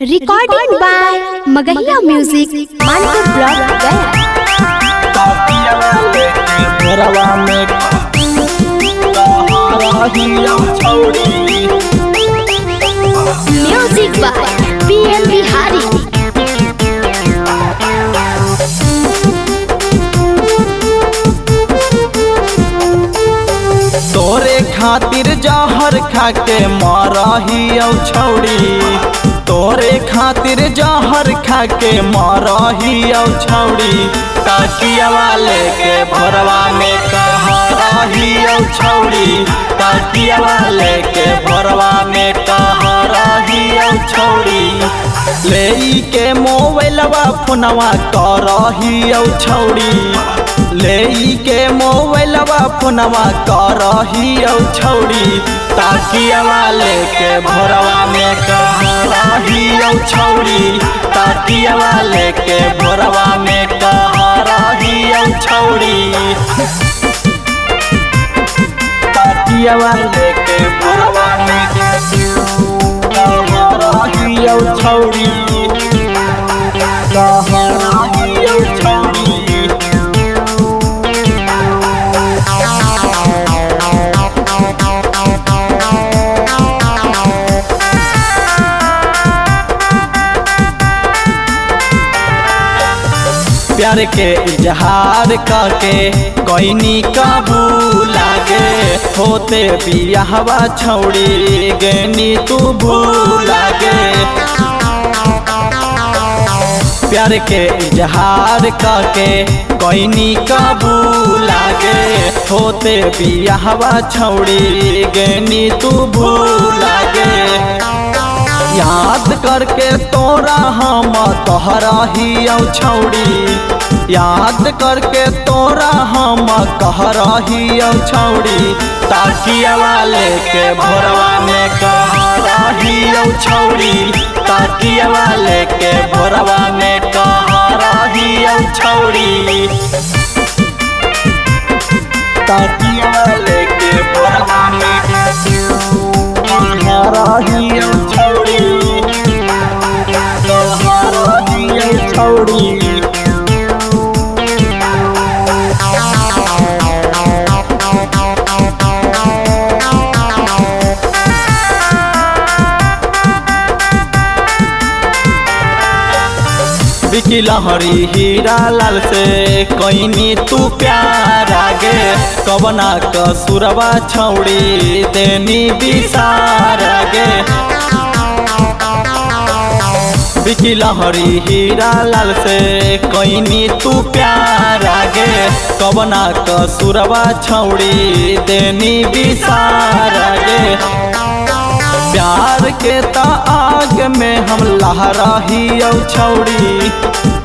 Recording by Magahiya music Manpur block music by PM Bihari. तोरे खातिर जहर खाके मरही छौड़ी, तोरे खातिर जहर खाके मरही छौड़ी। तकिया वाले के भोरवा में कह रही छौड़ी, तकिया वाले के भोरवा में कह रही छौड़ी। ले के मोबाइलवा फोनवा करही छौड़ी, ले के मोबाइलवा फोनवा करही छौड़ी। तकिया वाले के भोरवा में कह रही छौड़ी, तकिया वाले के भोरवा में कह रही छौड़ी। तकिया वाले के भोरवा में कह रही छौड़ी, कह रही छौड़ी। प्यार के इजहार करके कोई काबू लागे, होते बियाहवा छौड़ी गनी तू भूलागे। प्यार के इजहार करके कोई काबू लागे, होते बियाहवा छौड़ी गनी तू भूलागे। याद करके तोरा हम कहरही छौड़ी, याद करके तोरा हम कहरही छौड़ी। तकिया वाले के भोरवा में कह रही छौड़ी, तकिया वाले के भोरवा में कह रही छौड़ी। तकिया वाले के भोरवा में कह रही छौड़ी, छौड़ी। बिकी लहरी हीरा लाल से कहीं तू प्यार आगे, कबना कसूरवा छौड़ी देनी विसार आगे। बिकी लहरी हीरा लाल से कहीं तू प्यार आगे, कबना कसूरवा छौड़ी देनी विसार आगे। प्यार के ता आग में हम लहराही छौड़ी,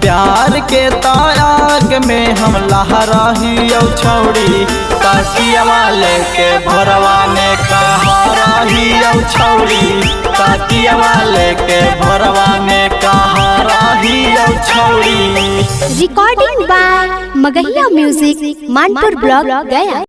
प्यार के ता आग में हम लहराही छौड़ी। तकिया वाले के भोरवा में कह रही छौड़ी, तकिया वाले के भोरवा में कह रही छौड़ी। Recording by Magahiya music Manpur block Gaya.